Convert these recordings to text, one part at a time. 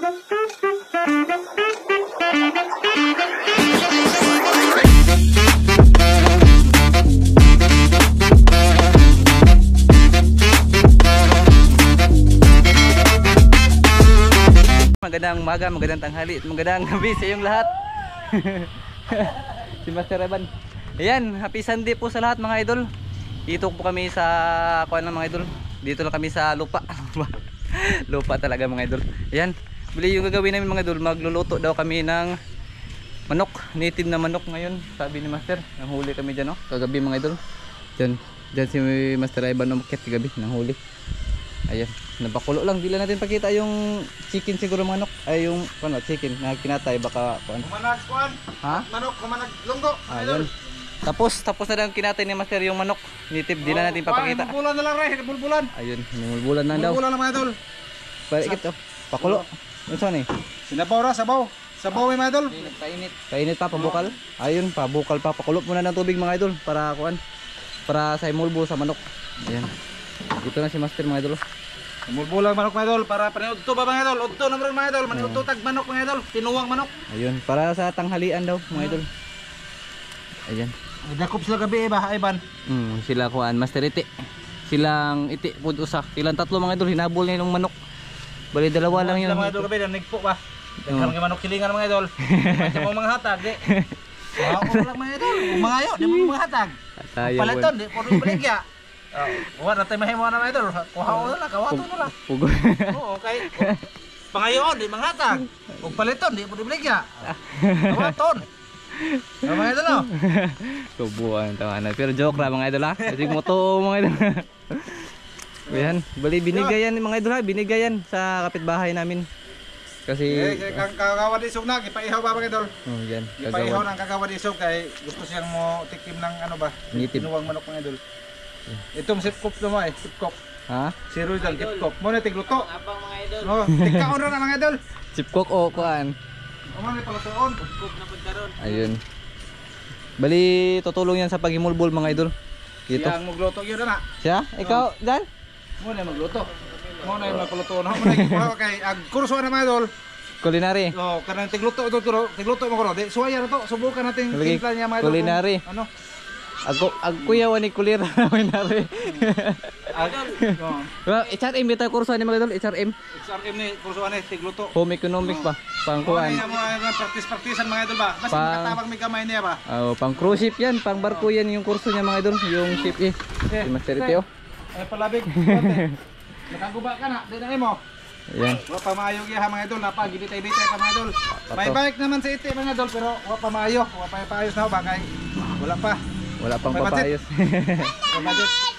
Magandang umaga, magandang tanghali, at magandang gabi sa iyong lahat. Si Master Evan. Ayan, happy Sunday po sa lahat mga idol. Dito po kami sa kuan ng mga idol. Dito lang kami sa lupa. Lupa talaga mga idol. Ayan, bali yung gagawin namin mga idol, magluluto daw kami ng manok, native na manok ngayon. Sabi ni Master, nanghuli kami dyan, no? Kagabi mga idol. Dyan si Master Evan umakyat kagabi, nanghuli. Ayan, napakulo lang, dila natin pakita yung chicken siguro manok. Ay yung ano, chicken na kinatay baka kuan. Kumanag kuan. Ha? Manok, kumanag lunggo. Ayun. Tapos na lang kinatay ni Master yung manok. Native, di na natin papakita. Bulbulan na lang rin, bulbulan. Ayun, bulbulan na daw. Bulbulan na mga idol. Paikit oh. Pakulo. Ano sa ni? Sinabaw ra, sabaw. Sabaw mga idol. Kainit pa, pabukal. Ayun, pabukal pa. Pakulo muna ng tubig mga idol para kuan. Para sa imulbo sa manok. Ayan. Ito na si Master mga idol. Bulbulan manok mga idol para paniudto ba mga idol? Udto na mga idol, maniudto tag manok mga idol, tinuwang manok. Ayun, para sa tanghalian daw mga idol. Ayan. Nagdakop sila gabi ba, Ivan? Sila kuan, Master Iti. Silang iti pud usa. Silang tatlo mga idol, hinabol nila yung manok. Bali dalawa lang yun. Mga idol gabi nagpo ba? Daghan nga manok kilingan mga idol. Sa mga hatag di. Wow, lang mga idol. Mga ayo, di mo mga hatag. Paliton di puro baligya. Wala tayo mahimo na mga idol. Kuha na lang, kawato na lang. Pugo. Oo, okay. Pangayon di mga hatag. Ug paliton di puro baligya. Kawaton. Mga idol no. Subuan tawanan. Pero joke ra mga idol ha. Kasi mo to mga idol. Ayan, bali binigayan mga idol ha, binigayan sa kapitbahay namin. Kasi kang kagawad isog na, ipaihaw ba mga idol? Oh, yan. Ipaihaw ng kagawad isog kay gusto siyang mo tikim ng ano ba? Tinuwang manok mga idol. Itong sipkop naman eh, sipkop. Ha? Zero dyan, sipkop. Muna tigluto. Abang mga idol. Oh, tigkaon na mga idol. Sipkok o kuan. Umani pala tuon. Sipkop na pagkaroon. Ayun. Bali tutulong yan sa paghimulbol mga idol. Dito. Siya ang magluto yun na. Siya? Ikaw, Dan? Muna magluto. Muna yung magluto na. Muna kay ag kurso na mga idol. Culinary. Oh, kanang tigluto ito tigluto mo ko. Di suwaya na to. Subukan natin timpla niya mga idol. Culinary. Ano? Kuya wani kulir culinary. Oh. Well, HRM bitaw kurso ni mga idol, HRM. XRM ni kurso ani tigluto. Home economics pa, pang kuan. Mo practice-practicean mga idol ba? Basta makatabang may kamay niya ba? Oh, pang cruise ship yan, pang barko yan yung kurso niya mga idol, yung ship eh. Si Master Iti oh. Ay palabig. Nakaguba ka na, di na mo. Ayan. Wa pa maayo giha mga idol, napa gibitay-bitay pa mga idol. May bike naman sa Iti mga idol pero wa pa maayo, wa pa paayos na ba kay wala pa. Wala pang papayos.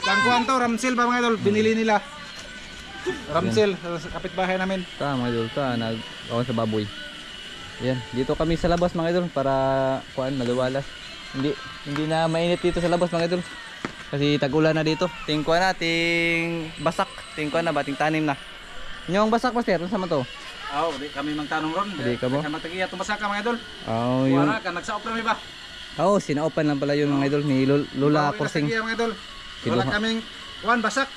Lang kuan to, Ramsil ba mga idol, binili nila. Ramsil sa kapitbahay namin. Mga idol, nag-awan sa baboy. Ayan, dito kami sa labas mga idol para kuan maluwalas. Hindi na mainit dito sa labas mga idol. Kasi tag-ulan na dito. Ting kuan na, ting basak, ting kuan na ba, ting tanim na. Yung basak Master, ano sama to? Di kami magtanong ron. Di ka ba? Sa matagiya tumasak ka mga idol. Yung Wala ka nagsaop na mi ba? sinaopan lang pala yun mga idol ni Lola Korsing. Mga idol. Wala kaming kuan basak.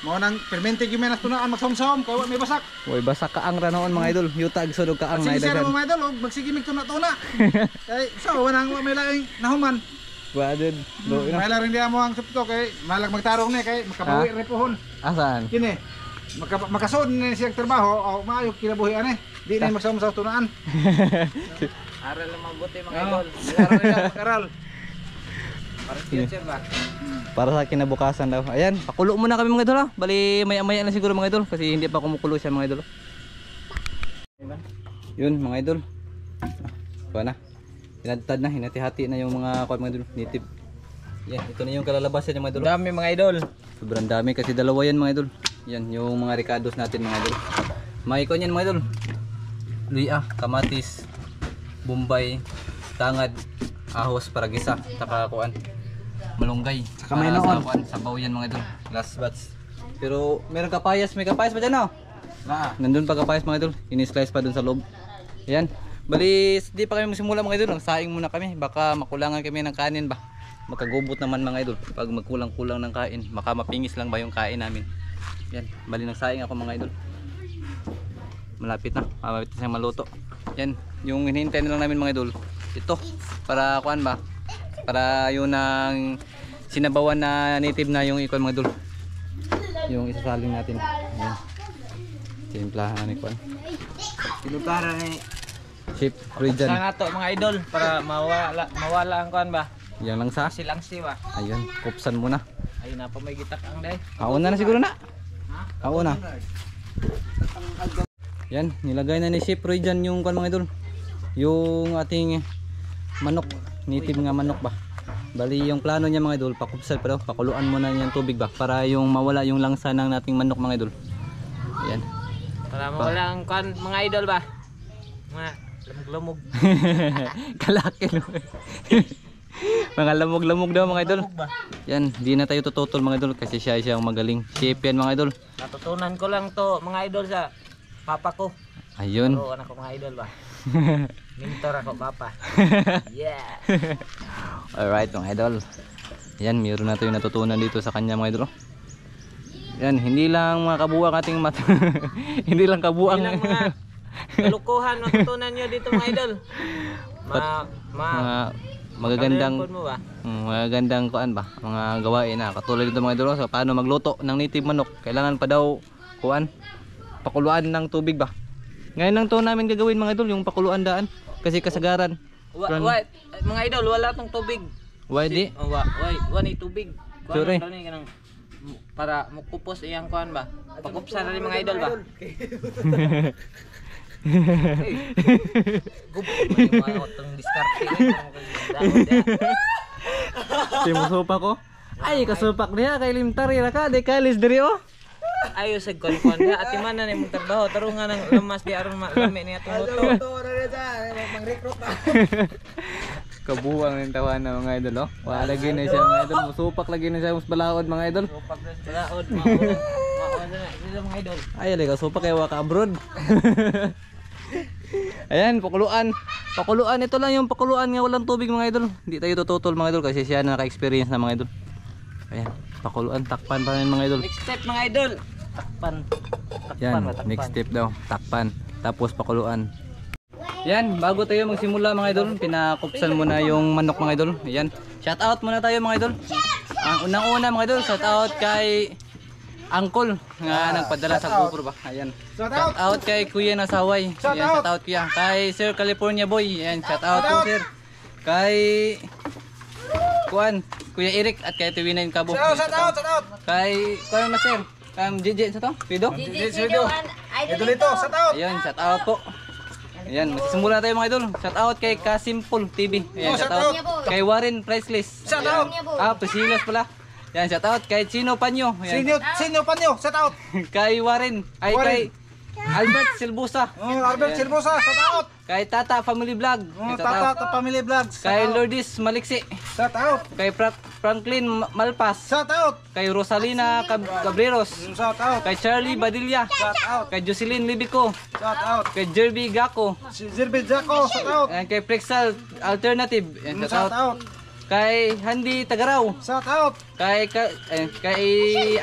Mo nang permentig yung menas tunaan magsomsom kay wa may basak. Oy, basak kaang ra noon mga idol. Yutag sunog kaang na Sige idagan. mga idol, magsige mig tuna-tuna. Kay so wanang may laing nahuman. Wadid. May laing di amo ang supto kay malag magtarong ni kay makabawi re pohon. Asan? Kini. Makasod ni siyang trabaho, maayo kinabuhi ani. Di na magsomsom tunaan. Aral lang mabuti mga idol. Aral. Para future ba? Para sa kinabukasan daw. Ayan, pakulo muna kami mga idol ha. Bali maya-maya lang siguro mga idol kasi hindi pa kumukulo siya mga idol. Yun mga idol. Kuha na. Hinatad na, hinati-hati na yung mga kuha mga idol, native. Yan, ito na yung kalalabasan ng mga idol. Dami mga idol. Sobrang dami kasi dalawa yan mga idol. Yan, yung mga ricados natin mga idol. May kuha yan mga idol. Luya, kamatis, Bombay, tangad, ahos para gisa, saka kuan, malunggay. Saka may noon. Sabaw yan mga idol. Last batch. Pero meron kapayas, may kapayas pa dyan oh. Nandun pa kapayas mga idol. Ini-slice pa dun sa loob. Ayan. Bali, di pa kami magsimula mga idol. Saing muna kami. Baka makulangan kami ng kanin ba. Makagubot naman mga idol. Pag magkulang-kulang ng kain. Baka mapingis lang ba yung kain namin. Yan. Bali, nagsaing ako mga idol. malapit na siyang maluto. Yan, yung hinihintay na lang namin mga idol. Ito, para kuan ba? Para yun ang sinabawan na native na yung ikon mga idol. Yung isasaling natin. Ayan. Timplahan ni kuan. Pinupara ni Chef Region. Sana to mga idol para mawala ang kuan ba? Yan lang sa. Silang siwa. Ayun, kupsan muna. Ay na pa may gitak ang day. Kauna na siguro na. Kauna. Yan, nilagay na ni Chef Region yung kuan mga idol. Yung ating manok, native nga manok ba. Bali yung plano niya mga idol, pakupsal pero pakuluan muna niyang tubig ba para yung mawala yung langsa ng nating manok mga idol. Ayan. Para mawala ang kuan mga idol ba? Mga lamog-lamog. Kalaki no. Mga lamog-lamog daw mga idol. Yan, di na tayo tututol mga idol kasi siya ang magaling. Chef yan mga idol. Natutunan ko lang to mga idol sa papa ko. Ayun. Oo, anak ko mga idol ba? Mentor ako papa. Yeah. Alright mga idol. Yan, mayroon na tayo natutunan dito sa kanya mga idol. Yan, hindi lang mga kabuang ating mata. Hindi lang kabuang. Hindi lang mga kalukuhan matutunan nyo dito mga idol. Mga magagandang mo ba? magagandang kuan ba? Mga gawain na katulad dito mga idol sa paano magluto ng native manok. Kailangan pa daw kuan pakuluan ng tubig ba? Ngayon lang to namin gagawin mga idol yung pakuluan daan kasi kasagaran. Mga idol wala tong tubig. Why di? Wala tubig. Sorry. Para mukupos iyang kuan ba? Pakupsa na rin mga idol ba? Itong diskarte. Si musupak ko. Ay kasupak niya kay limtari ra ka de kalis diri oh. Ayo sa kuan niya ati man na ni mong trabaho tarungan ng lamas di aron malami niya atong luto. Mang-recruit na. Kabuang ng tawa na mga idol oh. Wala lagi na siya mga idol, musupak lagi na siya mas balaod mga idol. Balaod mauna na sila mga idol. Ay alay kasupak kay wa ka abroad. Ayan, pakuluan. Pakuluan, ito lang yung pakuluan nga walang tubig mga idol. Hindi tayo tututol mga idol kasi siya naka-experience na mga idol. Ayan, pakuluan, takpan pa rin mga idol. Next step mga idol. Takpan. Yan, next step daw, takpan. Tapos pakuluan. Yan, bago tayo magsimula mga idol, pinakupsan muna yung manok mga idol. Ayan, shout out muna tayo mga idol. Ang unang-una mga idol, shout out kay Uncle nga nagpadala sa GoPro ba. Ayan. Shout out kay Kuya Nasaway. Ayan, shout out kuya. Kay Sir California Boy. Ayan, shout out po sir. Kay Kuya Eric at kay Tiwinain Cabo. Shout out. Kay Master. JJ sa to? Pido? Idolito, shout out. Ayun, shout out po. Ayan, magsisimula tayo mga idol. Shout out kay Kasimple TV. Ayan, shout out kay Warren Priceless. Shout out. Prisilas pala. Yan, shout out kay Chino Panyo. Sino Panyo, shout out. Kay Warren, kay Albert Silbusa. Albert Silbusa, shout out. Kay Tata Family Vlog. Tata Family Vlogs. Kay Lourdes Maliksi. Shout out. Kay Franklin Malpas. Shout out. Kay Rosalina Cabreros. Shout out. Kay Charlie Badilla. Shout out. Kay Jocelyn Libico. Shout out. Kay Jerby Gako. Zirbe Jaco, shout out. And kay Prexal Alternative. Yan, Shout out. Kay Handy Tagaraw. Shout out. Kay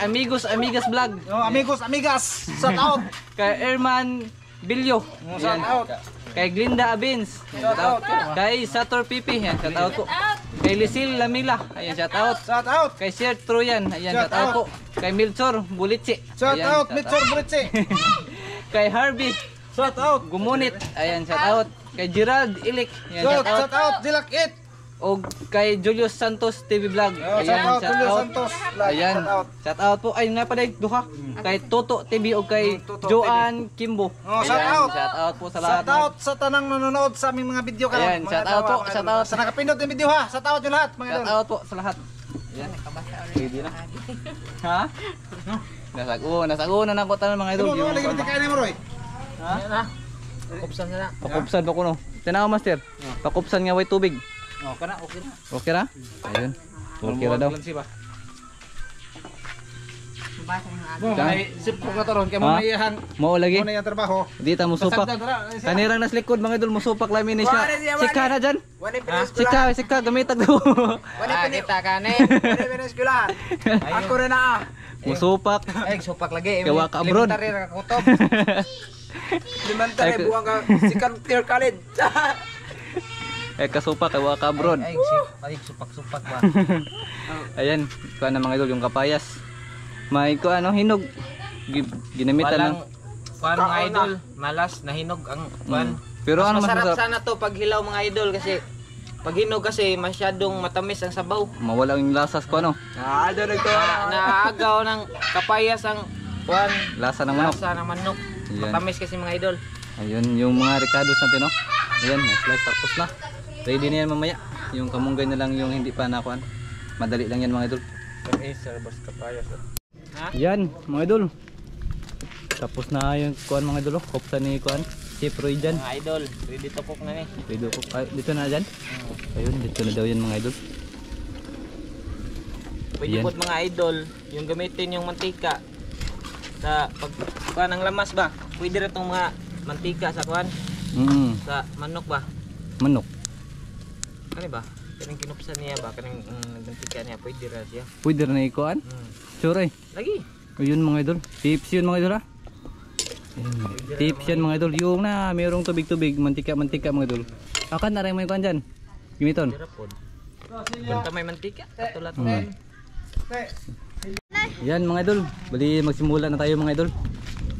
Amigas Vlog. Amigos, amigas. Shout out. Kay Erman Bilyo. Shout out. Kay Glinda Abins. Shout out. Kay Sator Pipi. Yan, shout out po. Kay Lisil Lamila. Ayan, shout out. Shout out. Kay Sir Troyan. Ayan, shout out po. Kay Milchor Bulitsi. Shout Ayan, out, Mitchell Britse. Kay Harvey Shout out. Gumunit. Ayan, shout out. Kay Gerald Ilik. Ayan, shout out. Shout out, Dilak It. O kay Julius Santos TV Vlog. Shout out, Julio Santos. Ayan. Shout out. Shout out po. Ay, nga pa dahil duha. Kay Toto TV o kay Toto Joanne Kimbo. Shout Ayan, out. shout out po sa lahat. Shout out sa tanang nanonood sa aming mga video karon. Ayan, shout out po, shout out. Sa nakapindot ng video ha. Shout out yung lahat, mga Shout idol. out po sa lahat. Ayan. Pwede na. Ha? Nasag-una na ko tanan mga idol. Imo lagi kain ni mo Roy. Ayan na. Kupsan na. Pakupsan pa ko no. Tinaw master. Pakupsan nga way tubig. Okay na. Okay ra? Ayun. Okay ra daw. Sip ko ka taron kay mo Ha? maiyahang Mao lagi. mo na yung trabaho. Di ta musupak. Kanirang nas likod mga idol musupak lamin ni siya. Sika na dyan. Sika gamitag daw. Kita ka ni. Ako rin na. Musupak. Ay, supak lagi. Kaya ka abroad. Elementary ra ka kutob. Limantan ay buwang ka second tier college. Kasupak kay wa ka abroad. Ay, supak-supak ba? Ayan, kuha na mga idol yung kapayas. May ko ano hinog. Ginamitan ng Kuan mga idol, malas nahinog ang kuan. Pero Mas ano masarap masarap? sana to pag hilaw mga idol kasi pag hinog kasi masyadong matamis ang sabaw. Mawala yung lasas ko ano. Naagaw ng kapayas ang kuan, Lasa ng manok. lasa ng manok. Ayan. Matamis kasi mga idol. Ayun yung mga ricados natin no. Ayan, slice tapos na. Ready na yan mamaya. Yung kamunggay na lang yung hindi pa nakuan. Madali lang yan mga idol. kapayas. Ha? Yan mga idol. Tapos na yung kuan mga idol. Kopsa ni kuan. Chef Roy dyan. Mga idol, ready to cook na ni. Dito, dito na dyan. Ayun, dito na daw yan mga idol. Pwede Yan. po mga idol, yung gamitin yung mantika sa pagkuhan ng lamas ba? Pwede rin itong mga mantika sa kuhan, sa manok ba? Manok. Ano ba? Kanang kinupsan niya ba? Kanang mantika niya, pwede rin siya. Pwede na ikuan. Sure eh. Lagi. Ayun mga idol. Tips yun mga idol ha. Ayun. Tips yan mga idol. Yung na mayroong tubig-tubig, mantika-mantika mga idol. Akan na rin may kuan dyan. Gimiton. Pwede po. Basta may mantika, katulad Yan mga idol. Bali magsimula na tayo mga idol.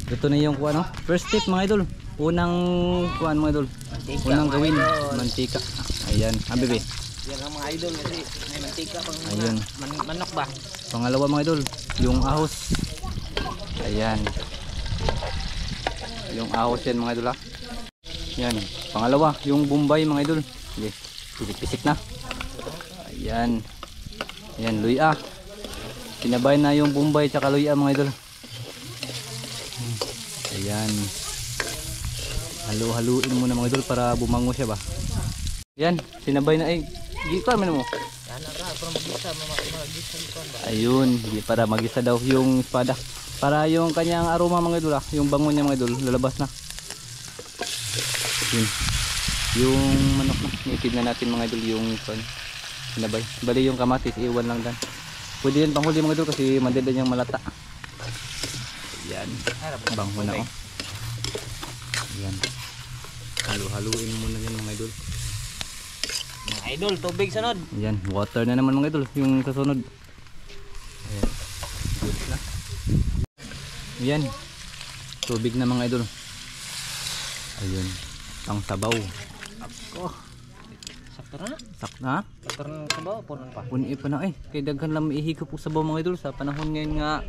Ito na yung kuan no. First tip mga idol. Unang kuan mga idol. Unang gawin, mantika. Ayan, bebe. Yan ang mga idol kasi may mantika pang Ayun. manok ba? Pangalawa mga idol, yung ahos. Ayan. Yung ahos yan mga idol ha. Yan. Pangalawa, yung bombay mga idol. Sige, pisik-pisik na. Ayan. Ayan, luya. Sinabay na yung bombay tsaka luya mga idol. Ayan. Halu-haluin muna mga idol para bumango siya ba. Ayan, sinabay na gito man mo. Yan na ra, para magisa, magisa dito ba? Ayun, para magisa daw yung espada. Para yung kanyang aroma mga idol yung bango niya mga idol, lalabas na. Yun. Yung manok na, itignan natin mga idol yung sinabay. Bali yung kamatis, iwan lang dan. Pwede yan panghuli mga idol kasi madali niyang malata. Ayan, bango na oh. Ayan. Halu-haluin muna yan mga idol. Mga idol, tubig sunod. Ayan, water na naman mga idol, yung kasunod. Ayan, good na. Ayan, tubig na mga idol. Ayun, pang sabaw. Ako. Sakto na. Sakto na. Sakto na ng sabaw, punon pa. Puni pa na kay daghan lang maihigop og sabaw mga idol sa panahon ngayon nga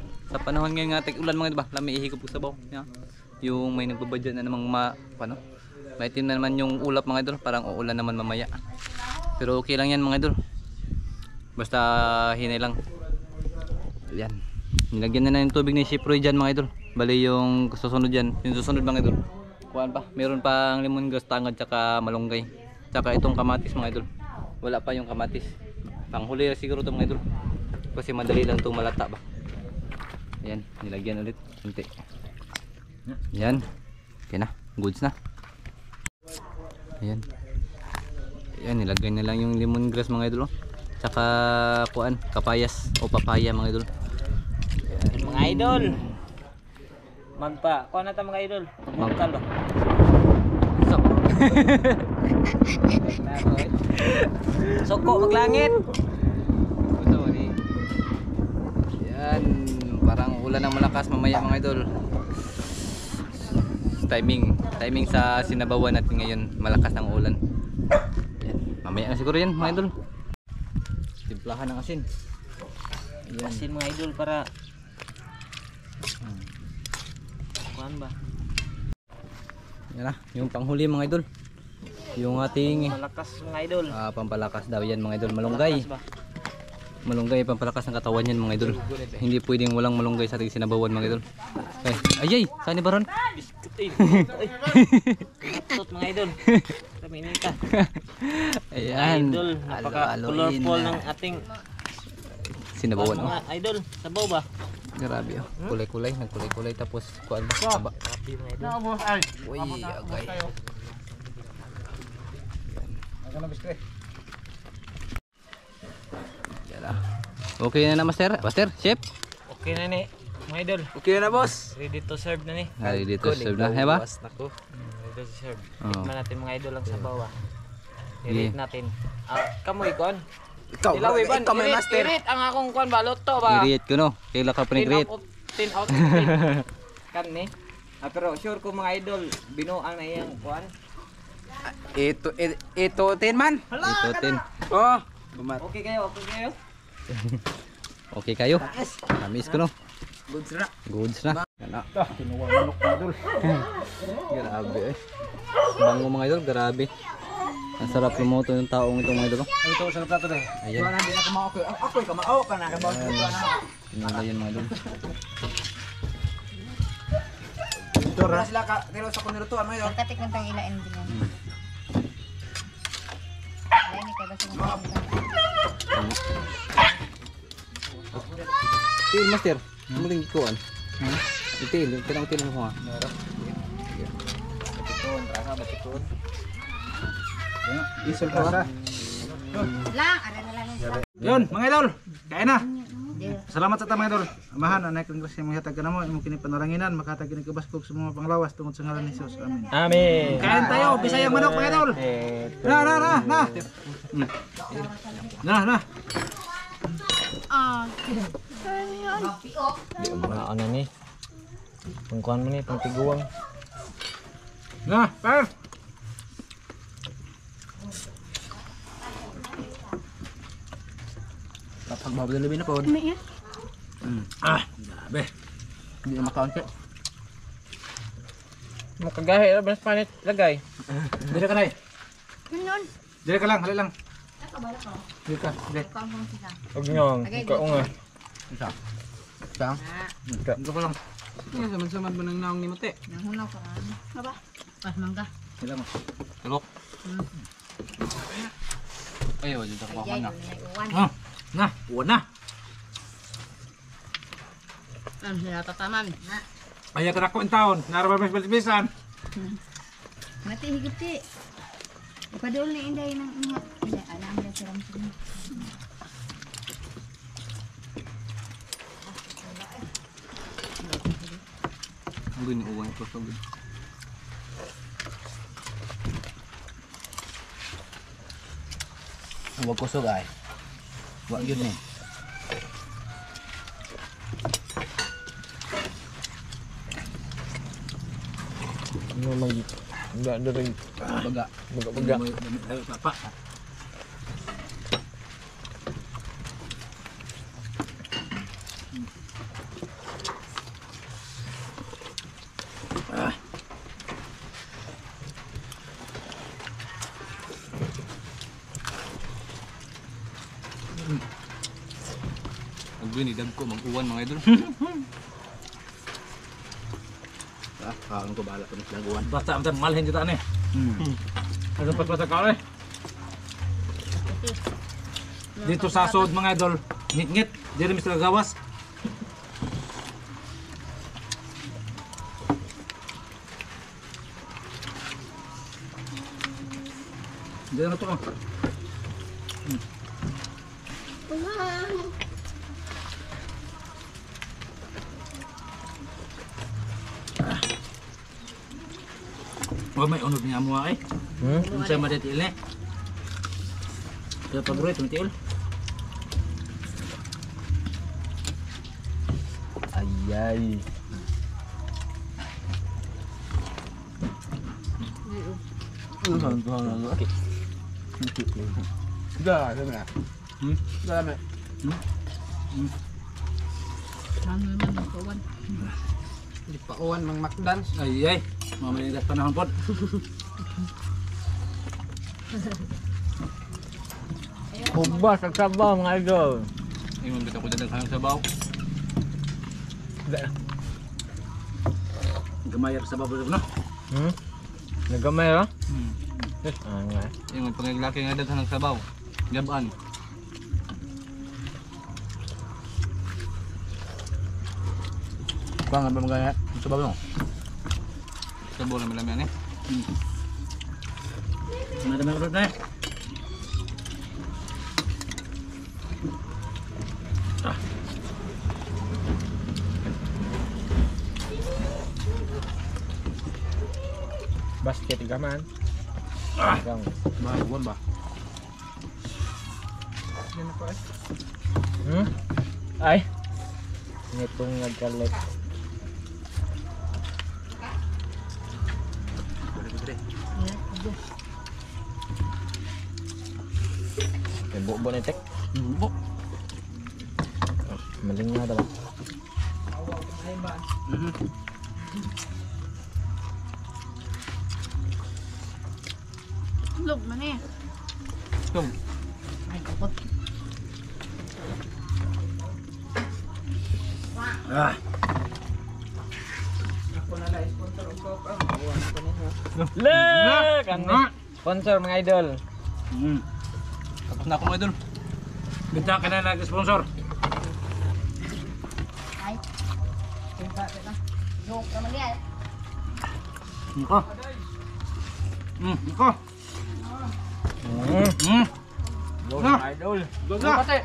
tag-ulan mga idol ba, lang maihigop og sabaw. Yeah. Yung may nagbabadya na namang maitim na naman yung ulap mga idol, parang uulan naman mamaya. Pero okay lang yan mga idol. Basta hinay lang. Yan. Nilagyan na ng tubig ni Chef Roy dyan mga idol. Bali yung susunod dyan. Yung susunod mga idol. Kuhaan pa. Meron pang lemongrass, tangad, tsaka malunggay. Tsaka itong kamatis mga idol. Wala pa yung kamatis. Panghuli siguro ito mga idol. Kasi madali lang itong malata ba. Ayan. Nilagyan ulit. Kunti. Ayan. Okay na. Goods na. Ayan. Ayan, nilagay na lang yung lemongrass mga idol. Tsaka kuan, kapayas o papaya mga idol. Ayan, mga idol. Kuha na tayo mga idol. Magkalo. Soko maglangit. Ayan, parang ulan ng malakas mamaya mga idol. Timing sa sinabawan natin ngayon, malakas ng ulan. Ayan. Mamaya na siguro yan mga idol. Timplahan ng asin. Ayan. Asin mga idol para kuhan ba? Yan na, yung panghuli mga idol. Yung ating Malakas mga idol. pampalakas daw yan mga idol. Malunggay. Malakas ba? Malunggay, pampalakas ng katawan yan mga idol. Hindi pwedeng walang malunggay sa ating sinabawan mga idol. Ayay, saan ni Baron? Tot mga idol. Kami nita. Ayan. Idol, napaka-colorful ng ating sinabawan oh. mga idol. Sabaw ba? Grabe oh. Kulay-kulay, nagkulay-kulay tapos kuan ba? Grabe mga idol. Uy, agay. Yan na. Okay na na master, chef. Okay na ni. Mga idol, Okay na boss. ready to serve na ni. Ay, dito serve na, ba? Ready to serve. Oo. Tikman natin mga idol ang sabaw ah. Sige. I-rate natin. Kamoy kon. Ikaw, Ilawi ban. ikaw may master. I-rate ang akong kon ba luto ba. I-rate ko no. Kailan ka pa 10 ni-rate? out of 10 out of 10. Kan ni. Pero sure ko mga idol, binuang na iyang kuan. Ito 10 man. Ito 10. Oh. Okay kayo, okay kayo. Okay kayo? Tamis ko no. Goods na. Goods na. Yan, Kinuha manok mga idol. Grabe eh. Bango mga idol, grabe. Ang sarap lumuto yung taong ito mga idol. Ano ito sa plato deh? Ayan. Wala hindi na kumao ko. Ako kamao ka na. Pinula yan mga idol. Dora sila ka tiro sa kunirutuan mo yun. Katik ng tang ilain din yan. Lain ni kaya basta ng Til master. Muling ikuan. Til, pinang til mo ha. Batikon, rasa batikon. Isol ka sa. lang, ara na lang sa. Yun, mga idol. Kaya na. Deal. Salamat sa mga idol. Amahan, anay kong grasya mga hatag ka na mo. Imong kini panaranginan, makatag kini kabaskog sa mga panglawas tungod sa ngalan ni Jesus. Amen. Amen. Kain tayo, Bisayang manok mga idol. Na. Na. Ah, Mga ano ni. Pangkuhan mo ni, pangtiguang. Na, par. Kapag mabudal lebih na po. may yan. Grabe. Hindi na makaon ka. Makagahi, mas panit, lagay. Dire ka na eh. Ganon. Dire ka lang, hali lang. Dire ka. Dire. Kaon kong sila. Huwag niyo, kaunga. Isa. Isa. Dito ko lang. Saman-saman ba ng naong ni Mate? Nanghunaw ka ano? Aba. Pas mangga. Hila mo. Tulok. Ay, wala dito ko Ay, na. uwan. Na, uwan na. Ano sila tataman? Na. Ay, ka na ko ang taon. Narabamas balibisan. Mati higit ti. Ipadul ni Inday ng ingat. Inday, alam na siram siram. Ang gini uwan ko sa gini. Huwag kusog ay. Huwag yun eh. Ano mag... Hindi rin. Baga. Baga. Ay, papa. Ang gini dag ko mag-uwan mga idol. Kaon ko bahala pa ng laguan. Basta ang malhin kita ane. Ano pa sa kaon eh? Dito sa sod mga idol, ngit-ngit, diri mis gawas. Dito na to. May unod niya mo ay. Kung siya maditil eh. Kaya paborito matiil. Ayay. Ano naman ng kawan? Di pa uwan mang makdans. Ay. Mamaligas panahon pod. Hubas ang sabaw mga idol. Ingon bitaw ko dadag sa baw. Gamayar sa babalo no. Nagamay ha? Nga. Ingon pangaglaki nga daghan ng sabaw. Gaban. Pangan ba mga sa babalo? Sabaw na malami ani. Madami urod na eh. man. Hanggang Bahaguan ba? Ay. Nitong nagkalit. Bubo ni tek. Bubo. Maling nga daw. Log man eh. Tum. Ay, kapot. Ah. Look! Sponsor mga idol. Tapos na ako mga idol. Bigta ka na nag-sponsor. Ay. Log naman yan. Iko. Iko. Look mga idol. Gaga. Pati.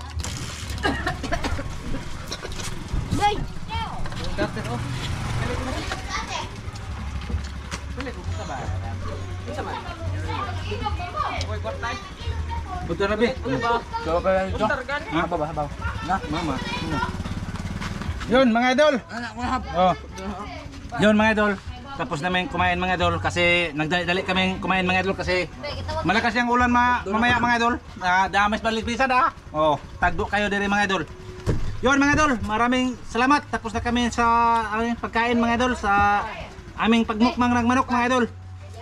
Day! Betul Nabi. Coba pa lang ito. Ha, babaw. Na, mama. Yun mga idol. Oh. Yun mga idol. Tapos namin kumain mga idol kasi nagdali kami kumain mga idol kasi malakas yung ulan mamaya mga idol. Damas balik bisa da. Oh, tagdo kayo diri mga idol. Yun mga idol, maraming salamat. Tapos na kami sa pagkain mga idol sa aming pagmukmang ng manok mga idol.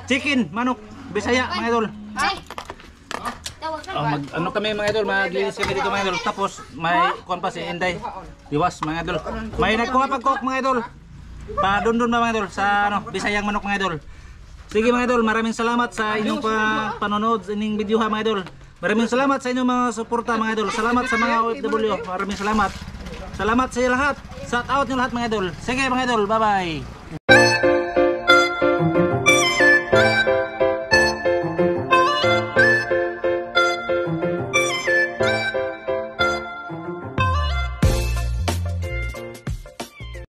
Chicken, manok, Bisaya mga idol. Ay! Tawag ka. Ano kami mga idol, maglinis kami dito mga idol. Tapos may kuwan pa si Inday. Diwas mga idol. May nagkuha pag cook mga idol. Padundon ba mga idol sa Bisayang manok mga idol. Sige mga idol, maraming salamat sa inyong panonood sa inyong video ha mga idol. Maraming salamat sa inyong mga suporta mga idol. Salamat sa mga OFW. Maraming salamat. Salamat sa lahat. Shout out nyo lahat mga idol. Sige mga idol, bye bye.